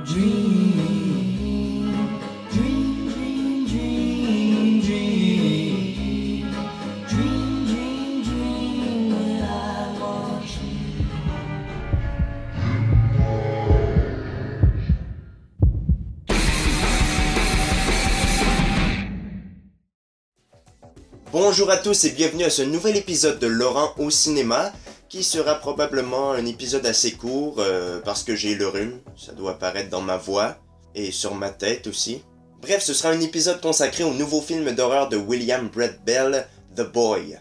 Dream, dream, dream, dream, dream, dream, dream, dream when I want you. Bonjour à tous et bienvenue à ce nouvel épisode de Laurent au cinéma, qui sera probablement un épisode assez court parce que j'ai le rhume, ça doit apparaître dans ma voix et sur ma tête aussi. Bref, ce sera un épisode consacré au nouveau film d'horreur de William Brett Bell, The Boy.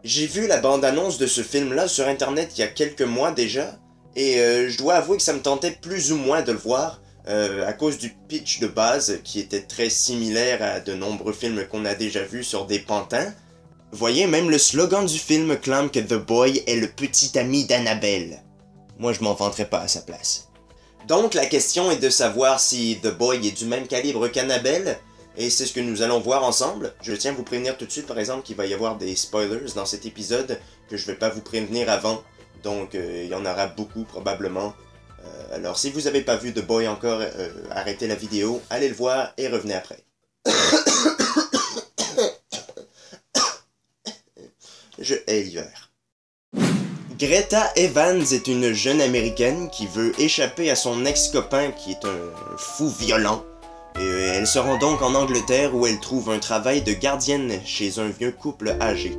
J'ai vu la bande-annonce de ce film-là sur internet il y a quelques mois déjà, et je dois avouer que ça me tentait plus ou moins de le voir, à cause du pitch de base qui était très similaire à de nombreux films qu'on a déjà vus sur des pantins. Vous voyez, même le slogan du film clame que The Boy est le petit ami d'Annabelle. Moi, je m'en vanterais pas à sa place. Donc, la question est de savoir si The Boy est du même calibre qu'Annabelle, et c'est ce que nous allons voir ensemble. Je tiens à vous prévenir tout de suite, par exemple, qu'il va y avoir des spoilers dans cet épisode, que je vais pas vous prévenir avant, donc il y en aura beaucoup probablement. Alors, si vous n'avez pas vu The Boy encore, arrêtez la vidéo, allez le voir et revenez après. Je hais l'hiver. Greta Evans est une jeune américaine qui veut échapper à son ex-copain qui est un fou violent. Et elle se rend donc en Angleterre où elle trouve un travail de gardienne chez un vieux couple âgé.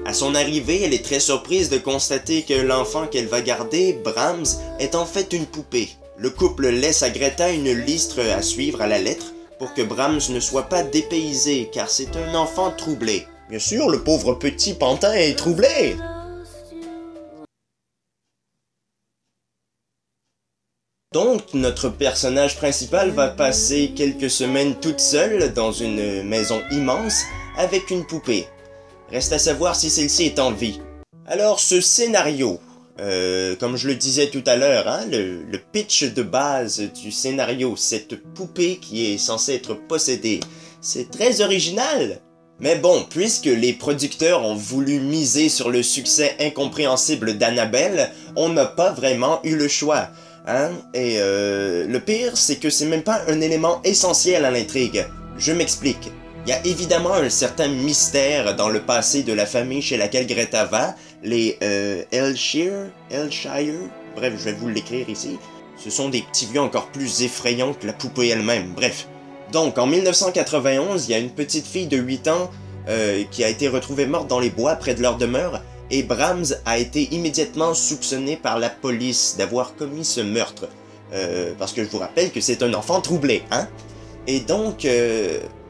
À son arrivée, elle est très surprise de constater que l'enfant qu'elle va garder, Brahms, est en fait une poupée. Le couple laisse à Greta une liste à suivre à la lettre pour que Brahms ne soit pas dépaysé car c'est un enfant troublé. Bien sûr, le pauvre petit pantin est troublé! Donc, notre personnage principal va passer quelques semaines toute seule dans une maison immense avec une poupée. Reste à savoir si celle-ci est en vie. Alors, ce scénario, comme je le disais tout à l'heure, hein, le pitch de base du scénario, cette poupée qui est censée être possédée, c'est très original! Mais bon, puisque les producteurs ont voulu miser sur le succès incompréhensible d'Annabelle, on n'a pas vraiment eu le choix. Hein? Et le pire, c'est que c'est même pas un élément essentiel à l'intrigue. Je m'explique. Il y a évidemment un certain mystère dans le passé de la famille chez laquelle Greta va, les Elshire, bref, je vais vous l'écrire ici. Ce sont des petits vieux encore plus effrayants que la poupée elle-même, bref. Donc, en 1991, il y a une petite fille de 8 ans qui a été retrouvée morte dans les bois près de leur demeure, et Brahms a été immédiatement soupçonné par la police d'avoir commis ce meurtre. Parce que je vous rappelle que c'est un enfant troublé, hein? Et donc,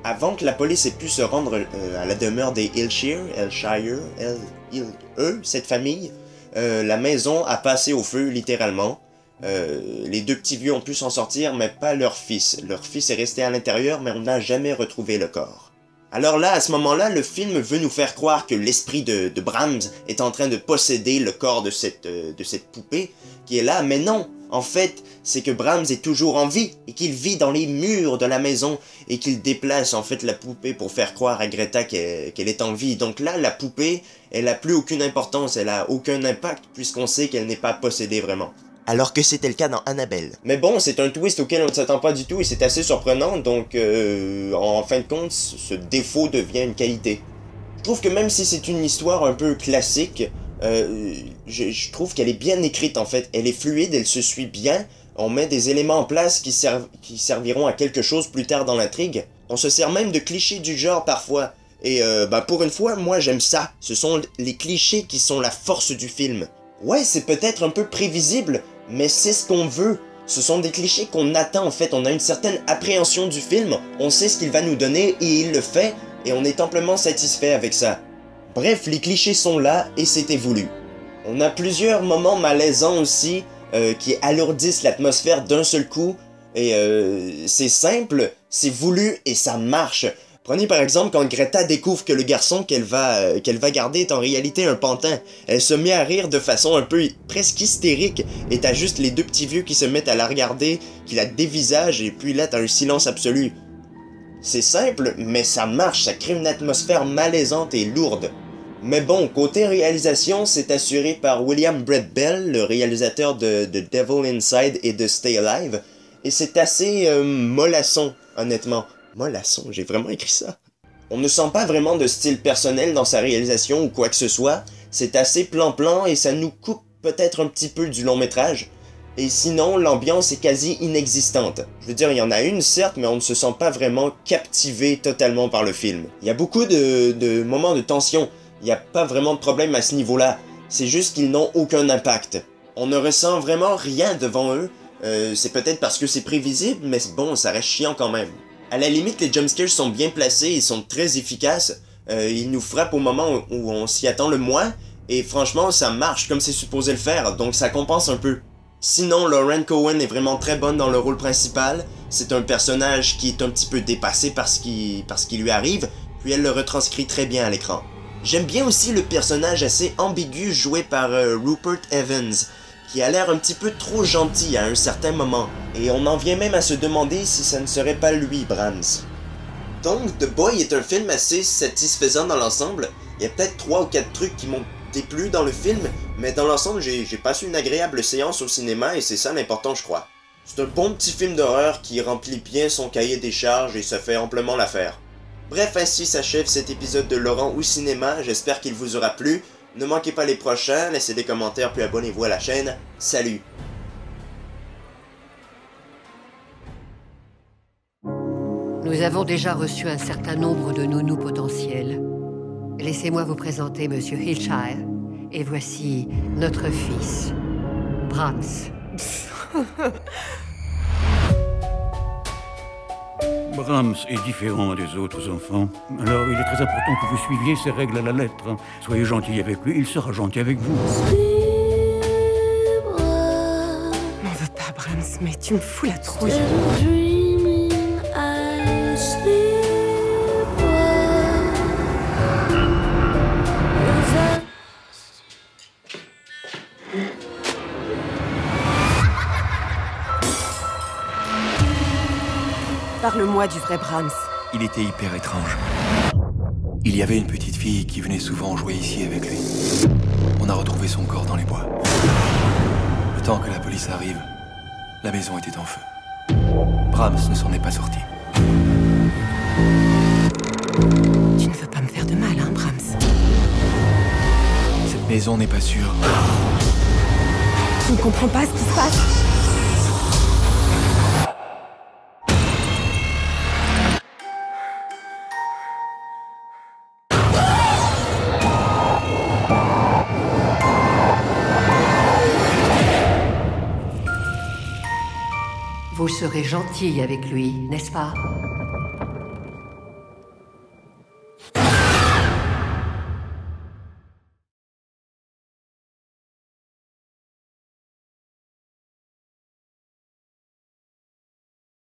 avant que la police ait pu se rendre à la demeure des Elshire, cette famille, la maison a passé au feu, littéralement. Les deux petits vieux ont pu s'en sortir, mais pas leur fils. Leur fils est resté à l'intérieur, mais on n'a jamais retrouvé le corps. Alors là, à ce moment-là, le film veut nous faire croire que l'esprit de Brahms est en train de posséder le corps de cette poupée qui est là, mais non! En fait, c'est que Brahms est toujours en vie, et qu'il vit dans les murs de la maison, et qu'il déplace en fait la poupée pour faire croire à Greta qu'elle est en vie. Donc là, la poupée, elle a plus aucune importance, elle a aucun impact, puisqu'on sait qu'elle n'est pas possédée vraiment. Alors que c'était le cas dans Annabelle. Mais bon, c'est un twist auquel on ne s'attend pas du tout et c'est assez surprenant, donc en fin de compte, ce défaut devient une qualité. Je trouve que même si c'est une histoire un peu classique, je trouve qu'elle est bien écrite en fait. Elle est fluide, elle se suit bien, on met des éléments en place qui serviront à quelque chose plus tard dans l'intrigue. On se sert même de clichés du genre parfois. Et pour une fois, moi j'aime ça. Ce sont les clichés qui sont la force du film. Ouais, c'est peut-être un peu prévisible, mais c'est ce qu'on veut. Ce sont des clichés qu'on attend en fait, on a une certaine appréhension du film, on sait ce qu'il va nous donner et il le fait, et on est amplement satisfait avec ça. Bref, les clichés sont là et c'était voulu. On a plusieurs moments malaisants aussi, qui alourdissent l'atmosphère d'un seul coup, et c'est simple, c'est voulu et ça marche. Prenez par exemple quand Greta découvre que le garçon qu'elle va garder est en réalité un pantin. Elle se met à rire de façon un peu presque hystérique et t'as juste les deux petits vieux qui se mettent à la regarder, qui la dévisagent et puis là t'as un silence absolu. C'est simple, mais ça marche, ça crée une atmosphère malaisante et lourde. Mais bon, côté réalisation, c'est assuré par William Brett Bell, le réalisateur de Devil Inside et de Stay Alive, et c'est assez mollasson, honnêtement. Mollasson, j'ai vraiment écrit ça. On ne sent pas vraiment de style personnel dans sa réalisation ou quoi que ce soit, c'est assez plan-plan et ça nous coupe peut-être un petit peu du long métrage. Et sinon, l'ambiance est quasi inexistante. Je veux dire, il y en a une certes, mais on ne se sent pas vraiment captivé totalement par le film. Il y a beaucoup de moments de tension, il n'y a pas vraiment de problème à ce niveau-là, c'est juste qu'ils n'ont aucun impact. On ne ressent vraiment rien devant eux, c'est peut-être parce que c'est prévisible, mais bon, ça reste chiant quand même. À la limite, les jumpscares sont bien placés et sont très efficaces, ils nous frappent au moment où on s'y attend le moins, et franchement, ça marche comme c'est supposé le faire, donc ça compense un peu. Sinon, Lauren Cohan est vraiment très bonne dans le rôle principal, c'est un personnage qui est un petit peu dépassé par ce qui lui arrive, puis elle le retranscrit très bien à l'écran. J'aime bien aussi le personnage assez ambigu joué par Rupert Evans, qui a l'air un petit peu trop gentil à un certain moment, et on en vient même à se demander si ça ne serait pas lui, Brahms. Donc, The Boy est un film assez satisfaisant dans l'ensemble, il y a peut-être 3 ou 4 trucs qui m'ont déplu dans le film, mais dans l'ensemble j'ai passé une agréable séance au cinéma et c'est ça l'important je crois. C'est un bon petit film d'horreur qui remplit bien son cahier des charges et ça fait amplement l'affaire. Bref, ainsi s'achève cet épisode de Laurent au cinéma, j'espère qu'il vous aura plu. Ne manquez pas les prochains, laissez des commentaires puis abonnez-vous à la chaîne. Salut! Nous avons déjà reçu un certain nombre de nounous potentiels. Laissez-moi vous présenter Monsieur Hillshire. Et voici notre fils, Brahms. Brahms est différent des autres enfants. Alors, il est très important que vous suiviez ses règles à la lettre. Soyez gentil avec lui, il sera gentil avec vous. M'en veux pas, Brahms, mais tu me fous la trouille. Parle-moi du vrai Brahms. Il était hyper étrange. Il y avait une petite fille qui venait souvent jouer ici avec lui. On a retrouvé son corps dans les bois. Le temps que la police arrive, la maison était en feu. Brahms ne s'en est pas sorti. Tu ne veux pas me faire de mal, hein, Brahms? Cette maison n'est pas sûre. Tu ne comprends pas ce qui se passe? Vous serez gentil avec lui, n'est-ce pas?